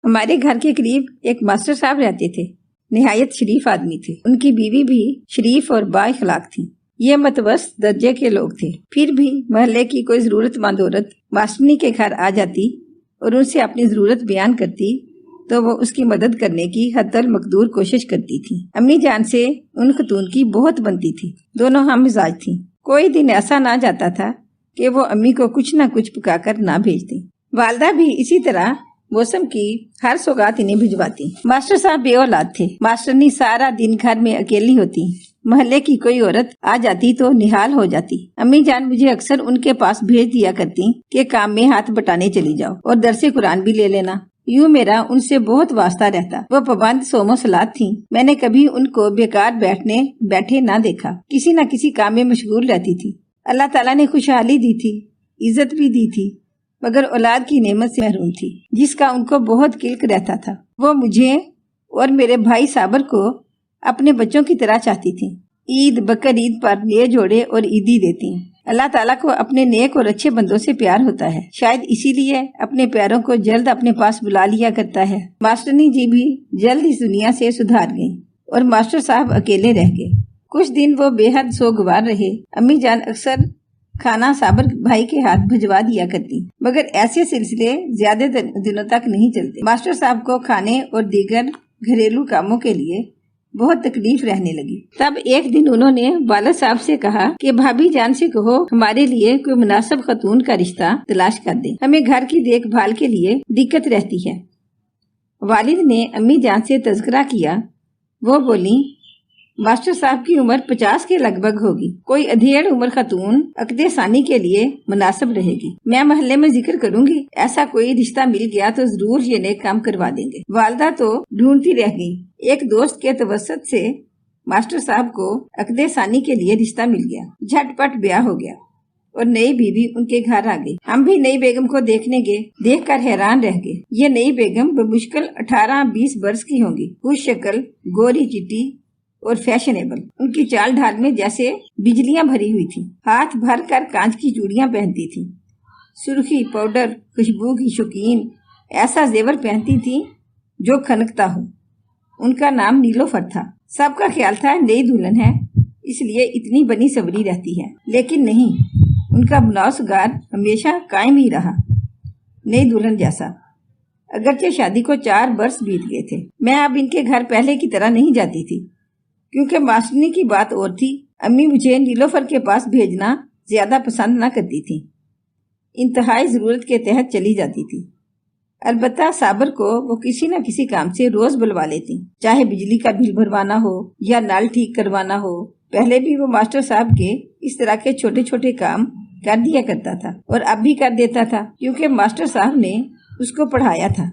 ہمارے گھر کے قریب ایک ماسٹر صاحب رہتے تھے، نہایت شریف آدمی تھے۔ ان کی بیوی بھی شریف اور با اخلاق تھی۔ یہ متوسط درجے کے لوگ تھے۔ پھر بھی محلے کی کوئی ضرورت مند عورت ماسٹرنی کے گھر آ جاتی اور ان سے اپنی ضرورت بیان کرتی تو وہ اس کی مدد کرنے کی حد المقدور کوشش کرتی تھی۔ امی جان سے ان خاتون کی بہت بنتی تھی، دونوں ہم مزاج تھیں۔ کوئی دن ایسا نہ جاتا تھا کہ وہ امی کو کچھ نہ کچھ پکا کر نہ بھیجتی۔ والدہ بھی اسی طرح موسم کی ہر سوغات انہیں بھجواتی۔ ماسٹر صاحب بے اولاد تھے۔ ماسٹرنی سارا دن گھر میں اکیلی ہوتی، محلے کی کوئی عورت آ جاتی تو نہال ہو جاتی۔ امی جان مجھے اکثر ان کے پاس بھیج دیا کرتی کہ کام میں ہاتھ بٹانے چلی جاؤ اور درس قرآن بھی لے لینا۔ یوں میرا ان سے بہت واسطہ رہتا۔ وہ پابند صوم و صلات تھیں۔ میں نے کبھی ان کو بیکار بیٹھے نہ دیکھا، کسی نہ کسی کام میں مشغول رہتی تھی۔ اللہ تعالیٰ نے خوشحالی دی تھی، عزت بھی دی تھی، مگر اولاد کی نعمت سے محروم تھی، جس کا ان کو بہت قلق رہتا تھا۔ وہ مجھے اور میرے بھائی صابر کو اپنے بچوں کی طرح چاہتی تھی۔ عید بقر عید پر نئے جوڑے اور عیدی دیتی۔ اللہ تعالیٰ کو اپنے نیک اور اچھے بندوں سے پیار ہوتا ہے، شاید اسی لیے اپنے پیاروں کو جلد اپنے پاس بلا لیا کرتا ہے۔ ماسٹرنی جی بھی جلد اس دنیا سے سدھار گئیں اور ماسٹر صاحب اکیلے رہ گئے۔ کچھ دن وہ بے حد سوگوار رہے۔ امی جان اکثر کھانا صابر بھائی کے ہاتھ بھجوا دیا کرتی، مگر ایسے سلسلے زیادہ دنوں تک نہیں چلتے۔ ماسٹر صاحب کو کھانے اور دیگر گھریلو کاموں کے لیے بہت تکلیف رہنے لگی۔ تب ایک دن انہوں نے والد صاحب سے کہا کہ بھابھی جان سے کہو ہمارے لیے کوئی مناسب خاتون کا رشتہ تلاش کر دیں، ہمیں گھر کی دیکھ بھال کے لیے دقت رہتی ہے۔ والد نے امی جان سے تذکرہ کیا۔ وہ بولی، ماسٹر صاحب کی عمر 50 کے لگ بھگ ہوگی، کوئی ادھیڑ عمر خاتون عقد ثانی کے لیے مناسب رہے گی۔ میں محلے میں ذکر کروں گی، ایسا کوئی رشتہ مل گیا تو ضرور یہ نیک کام کروا دیں گے۔ والدہ تو ڈھونڈتی رہ گئی۔ ایک دوست کے توسط سے ماسٹر صاحب کو عقد ثانی کے لیے رشتہ مل گیا۔ جھٹ پٹ بیاہ ہو گیا اور نئی بیوی ان کے گھر آ گئی۔ ہم بھی نئی بیگم کو دیکھنے گئے، دیکھ کر حیران رہ گئے۔ یہ نئی بیگم بمشکل 18-20 برس کی ہوں گی، خوش شکل، گوری چٹی اور فیشنیبل۔ ان کی چال ڈھال میں جیسے بجلیاں بھری ہوئی تھی۔ ہاتھ بھر کر کانچ کی چوڑیاں پہنتی تھی، سرخی، پاؤڈر، خوشبو کی شوقین، ایسا زیور پہنتی تھی جو کھنکتا ہو۔ ان کا نام نیلوفر تھا۔ سب کا خیال تھا نئی دلہن ہے، اس لیے اتنی بنی سوری رہتی ہے، لیکن نہیں، ان کا بناؤ سگار ہمیشہ قائم ہی رہا، نئی دلہن جیسا۔ اگرچہ شادی کو 4 برس بیت گئے تھے۔ میں اب ان کے گھر پہلے کی طرح نہیں جاتی تھی، کیونکہ ماسٹرنی کی بات اور تھی۔ امی مجھے نیلوفر کے پاس بھیجنا زیادہ پسند نہ کرتی تھی، انتہائی ضرورت کے تحت چلی جاتی تھی۔ البتہ صابر کو وہ کسی نہ کسی کام سے روز بلوا لیتی، چاہے بجلی کا بل بھروانا ہو یا نال ٹھیک کروانا ہو۔ پہلے بھی وہ ماسٹر صاحب کے اس طرح کے چھوٹے چھوٹے کام کر دیا کرتا تھا، اور اب بھی کر دیتا تھا، کیونکہ ماسٹر صاحب نے اس کو پڑھایا تھا۔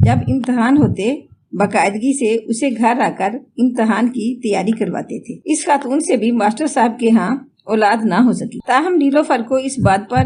جب امتحان ہوتے باقاعدگی سے اسے گھر آ کر امتحان کی تیاری کرواتے تھے۔ اس خاتون سے بھی ماسٹر صاحب کے ہاں اولاد نہ ہو سکی، تاہم نیلوفر کو اس بات پر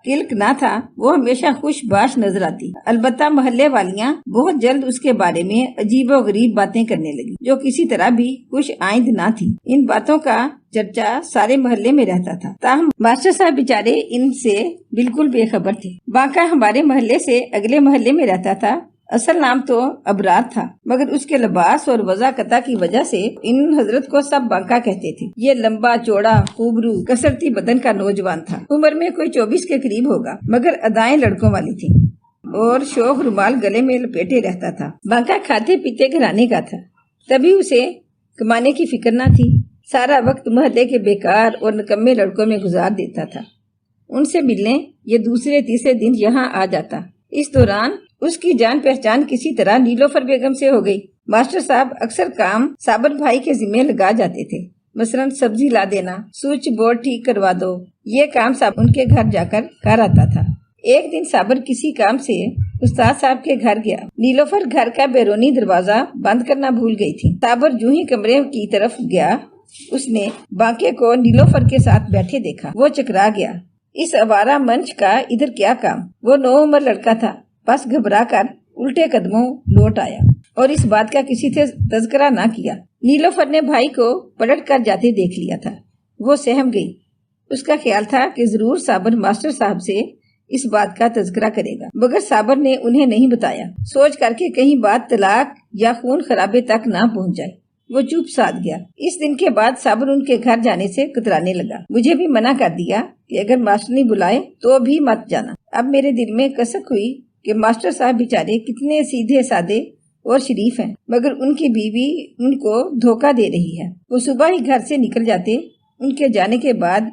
قلق نہ تھا، وہ ہمیشہ خوش باش نظر آتی۔ البتہ محلے والیاں بہت جلد اس کے بارے میں عجیب و غریب باتیں کرنے لگی، جو کسی طرح بھی خوش آئند نہ تھی۔ ان باتوں کا چرچا سارے محلے میں رہتا تھا، تاہم ماسٹر صاحب بیچارے ان سے بالکل بے خبر تھے۔ بانکا ہمارے محلے سے اگلے محلے میں رہتا تھا۔ اصل نام تو ابرار تھا، مگر اس کے لباس اور وضاقتہ کی وجہ سے ان حضرت کو سب بانکا کہتے تھے۔ یہ لمبا چوڑا خوبرو کسرتی بدن کا نوجوان تھا، عمر میں کوئی 24 کے قریب ہوگا، مگر ادائیں لڑکوں والی تھیں اور شوخ رومال گلے میں لپیٹے رہتا تھا۔ بانکا کھاتے پیتے گھرانے کا تھا، تبھی اسے کمانے کی فکر نہ تھی۔ سارا وقت محلے کے بیکار اور نکمے لڑکوں میں گزار دیتا تھا۔ ان سے ملنے یہ دوسرے تیسرے دن یہاں آ جاتا۔ اس دوران اس کی جان پہچان کسی طرح نیلوفر بیگم سے ہو گئی۔ ماسٹر صاحب اکثر کام صابر بھائی کے ذمہ لگا جاتے تھے، مثلاً سبزی لا دینا، سوئچ بورڈ ٹھیک کروا دو۔ یہ کام صاحب ان کے گھر جا کر آتا تھا۔ ایک دن صابر کسی کام سے استاد صاحب کے گھر گیا۔ نیلوفر گھر کا بیرونی دروازہ بند کرنا بھول گئی تھی۔ صابر جو ہی کمرے کی طرف گیا، اس نے بانکے کو نیلوفر کے ساتھ بیٹھے دیکھا۔ وہ چکرا گیا، اس آوارہ منچ کا ادھر کیا کام؟ وہ نوعمر لڑکا تھا، بس گھبرا کر الٹے قدموں لوٹ آیا اور اس بات کا کسی سے تذکرہ نہ کیا۔ نیلوفر نے بھائی کو پلٹ کر جاتے دیکھ لیا تھا۔ وہ سہم گئی۔ اس کا خیال تھا کہ ضرور صابر ماسٹر صاحب سے इस बात का तज़किरा करेगा, मगर साबर ने उन्हें नहीं बताया, सोच करके कहीं बात तलाक या खून खराबे तक ना पहुंच जाए। वो चुप साध गया। इस दिन के बाद साबर उनके घर जाने से कतराने लगा। मुझे भी मना कर दिया कि अगर मास्टरनी बुलाए तो भी मत जाना। अब मेरे दिल में कसक हुई कि मास्टर साहब बेचारे कितने सीधे साधे और शरीफ हैं, मगर उनकी बीवी उनको धोखा दे रही है। वो सुबह ही घर से निकल जाते, उनके जाने के बाद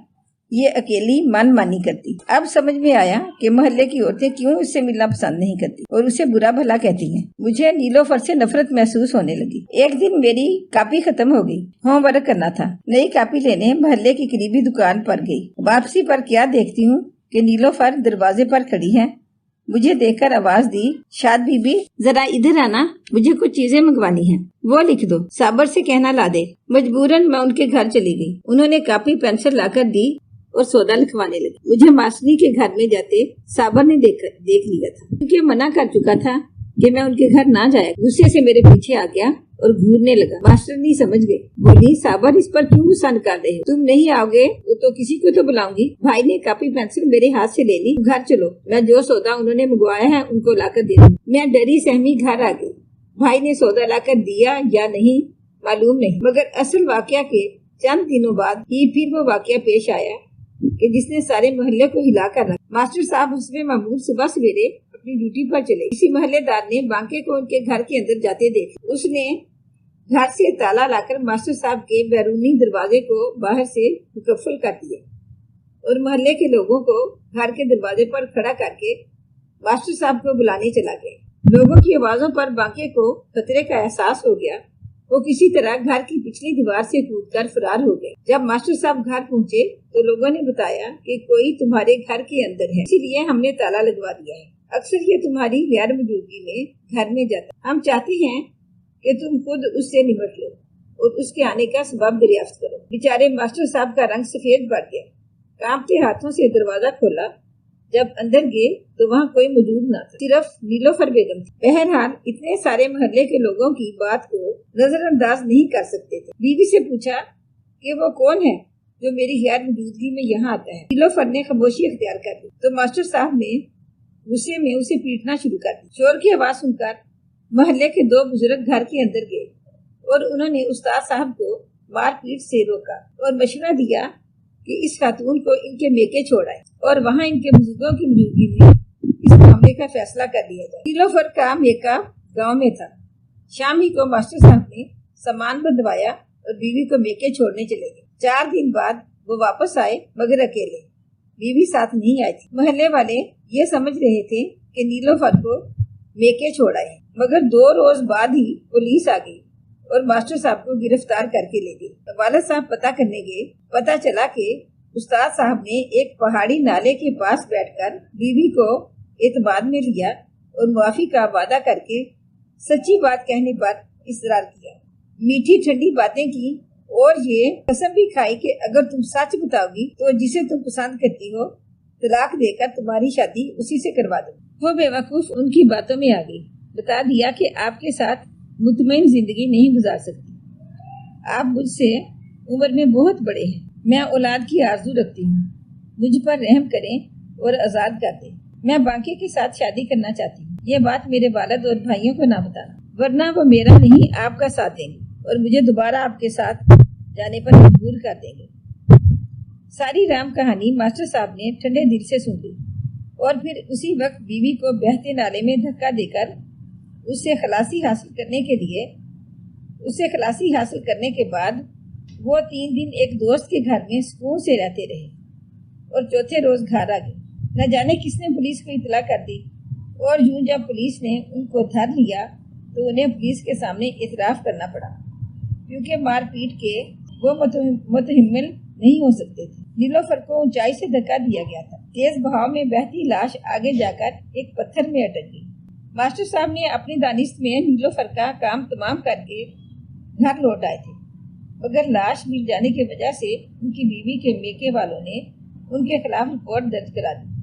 ये अकेली मनमानी करती। अब समझ में आया कि मोहल्ले की औरतें क्यों उससे मिलना पसंद नहीं करती और उसे बुरा भला कहती हैं। मुझे नीलोफर से नफरत महसूस होने लगी। एक दिन मेरी कॉपी खत्म हो गई, होमवर्क करना था। नई कॉपी लेने मोहल्ले की करीबी दुकान पर गई। वापसी पर क्या देखती हूँ कि नीलोफर दरवाजे पर खड़ी है। मुझे देखकर आवाज दी, शाद बीबी जरा इधर आना, मुझे कुछ चीजें मंगवानी हैं। वो लिख दो, साबर से कहना ला दे। मजबूरन मैं उनके घर चली गई। उन्होंने कॉपी पेंसिल लाकर दी और सौदा लिखवाने लगी। मुझे मास्टरी के घर में जाते साबर ने देख लिया था, क्योंकि मना कर चुका था कि मैं उनके घर ना जाया। गुस्से से मेरे पीछे आ गया और घूरने लगा। मास्टर नहीं समझ गए, बोली साबर इस पर क्यों गुस्सा निकाल रहे हो? तुम नहीं आओगे तो किसी को तो बुलाऊंगी। भाई ने कॉपी पेंसिल मेरे हाथ से ले ली। घर चलो, मैं जो सौदा उन्होंने मंगवाया है उनको लाकर दे दूंगी। मैं डरी सहमी घर आ गई। भाई ने सौदा लाकर दिया या नहीं मालूम नहीं, मगर असल वाकया के चंद दिनों बाद ही फिर वो वाकया पेश आया कि जिसने सारे मोहल्ले को हिला कर रखा। मास्टर साहब हस्बे मामूल सुबह सवेरे अपनी ड्यूटी पर चले। किसी मोहल्लेदार ने बांके को उनके घर के अंदर जाते देखा। उसने घर से ताला लाकर मास्टर साहब के बैरूनी दरवाजे को बाहर से मुकफ्फल कर दिया और मोहल्ले के लोगों को घर के दरवाजे पर खड़ा करके मास्टर साहब को बुलाने चला गया। लोगों की आवाजों पर बांके को खतरे का एहसास हो गया। वो किसी तरह घर की पिछली दीवार से कूदकर फरार हो गए। जब मास्टर साहब घर पहुंचे तो लोगों ने बताया कि कोई तुम्हारे घर के अंदर है, इसीलिए हमने ताला लगवा दिया है। अक्सर ये तुम्हारी गैर मौजूदगी में घर में जाता। हम चाहते हैं कि तुम खुद उससे निपट लो और उसके आने का सबब दरियाफ्त करो। बेचारे मास्टर साहब का रंग सफेद पड़ गया। कांपते हाथों से दरवाजा खोला। जब अंदर गए तो वहाँ कोई मौजूद न था, सिर्फ नीलोफर बेगम थी। बहरहाल इतने सारे मोहल्ले के लोगों की बात को नजरअंदाज नहीं कर सकते थे। बीवी से पूछा कि वो कौन है जो मेरी गैर मौजूदगी में यहाँ आता है। नीलोफर ने खामोशी अख्तियार कर ली तो मास्टर साहब ने गुस्से में उसे पीटना शुरू कर दी। शोर की आवाज सुनकर मोहल्ले के दो बुजुर्ग घर के अंदर गए और उन्होंने उस्ताद साहब को मारपीट से रोका और मशवरा दिया कि इस खातून को इनके मेके छोड़ाए और वहाँ इनके बुजुर्गों की मौजूदगी में इस मामले का फैसला कर दिया जाए। नीलोफर का मेका गांव में था। शाम ही को मास्टर साहब ने सामान बंधवाया और बीवी को मेके छोड़ने चले गए। 4 दिन बाद वो वापस आए, मगर अकेले। बीवी साथ नहीं आई थी। मोहल्ले वाले ये समझ रहे थे कि नीलोफर को मेके छोड़ाए, मगर 2 रोज बाद ही पुलिस आ गई और मास्टर साहब को गिरफ्तार करके ले गए। वालिद साहब पता करने गए। पता चला कि उस्ताद साहब ने एक पहाड़ी नाले के पास बैठकर बीवी को एतमाद में लिया और मुआफी का वादा करके सच्ची बात कहने पर इसरार किया। मीठी ठंडी बातें की और ये कसम भी खाई कि अगर तुम सच बताओगी तो जिसे तुम पसंद करती हो तलाक देकर तुम्हारी शादी उसी से करवा दो। वो बेवकूफ उनकी बातों में आ गई। बता दिया कि आपके साथ मुतमईन जिंदगी नहीं गुजार सकती। आप मुझसे उम्र में बहुत बड़े हैं। मैं औलाद की आरज़ू रखती हूँ। मुझ पर रहम करें और आज़ाद कर दें। मैं बांके के साथ शादी करना चाहती हूँ। ये बात मेरे वालिद और भाइयों को ना बताना, वरना वो मेरा नहीं आपका साथ देंगे और मुझे दोबारा आपके साथ जाने पर मजबूर कर देंगे। सारी राम कहानी मास्टर साहब ने ठंडे दिल से सुन ली और फिर उसी वक्त बीवी को बहते नाले में धक्का देकर उससे खलासी हासिल करने के बाद वो 3 दिन एक दोस्त के घर में सुकून से रहते रहे और चौथे रोज घर आ गए। न जाने किसने पुलिस को इतला कर दी और यूं जब पुलिस ने उनको धर लिया तो उन्हें पुलिस के सामने इतराफ करना पड़ा, क्योंकि मारपीट के वो मुतहम्मिल नहीं हो सकते थे। नीलोफर को ऊंचाई से धक्का दिया गया था। तेज बहाव में बहती लाश आगे जाकर एक पत्थर में अटक गई। मास्टर साहब ने अपनी दानिश में नीलोफर का काम तमाम करके घर लौट आए थे, मगर लाश मिल जाने की वजह से उनकी बीवी के मेके वालों ने उनके खिलाफ रिपोर्ट दर्ज करा दी।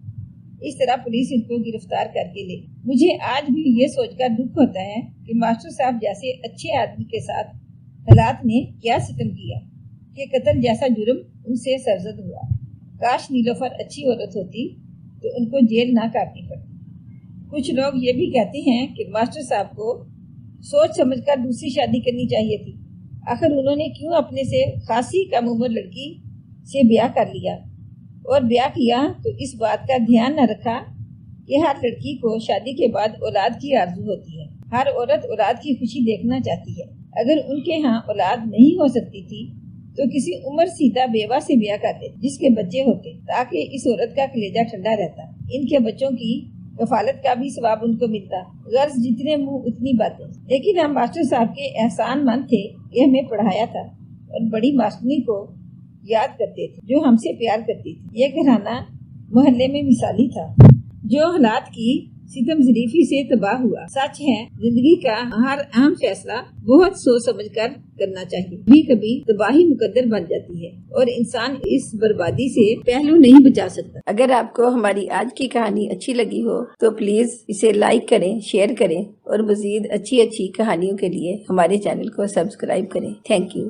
इस तरह पुलिस इनको गिरफ्तार करके ले। मुझे आज भी ये सोचकर दुख होता है कि मास्टर साहब जैसे अच्छे आदमी के साथ हालात ने क्या सितम किया कि कत्ल जैसा जुर्म उनसे सरजद हुआ। काश नीलोफर अच्छी औरत होती تو ان کو जेल ना काटनी पड़ती। कुछ लोग ये भी कहते हैं कि मास्टर साहब को सोच समझकर दूसरी शादी करनी चाहिए थी। आखिर उन्होंने क्यों अपने से खासी कम उम्र लड़की से ब्याह कर लिया, और ब्याह किया तो इस बात का ध्यान न रखा कि हर लड़की को शादी के बाद औलाद की आरज़ू होती है। हर औरत औलाद की खुशी देखना चाहती है। अगर उनके यहाँ औलाद नहीं हो सकती थी तो किसी उम्र सीधा बेवा से ब्याह करते जिसके बच्चे होते, ताकि इस औरत का कलेजा ठंडा रहता। इनके बच्चों की कफालत का भी सवाब उनको मिलता। गर्ज जितने मुंह उतनी बातें। लेकिन हम मास्टर साहब के एहसान मंद थे, ये हमें पढ़ाया था और बड़ी मास्टरनी को याद करते थे जो हमसे प्यार करती थी। ये घराना मोहल्ले में मिसाली था जो हालात की सितम ज़रीफ़ी से तबाह हुआ। सच है, जिंदगी का हर अहम फैसला बहुत सोच समझ कर करना चाहिए। कभी कभी तबाही मुकद्दर बन जाती है और इंसान इस बर्बादी से पहलू नहीं बचा सकता। अगर आपको हमारी आज की कहानी अच्छी लगी हो तो प्लीज इसे लाइक करें, शेयर करें और मजीद अच्छी अच्छी कहानियों के लिए हमारे चैनल को सब्सक्राइब करें। Thank you.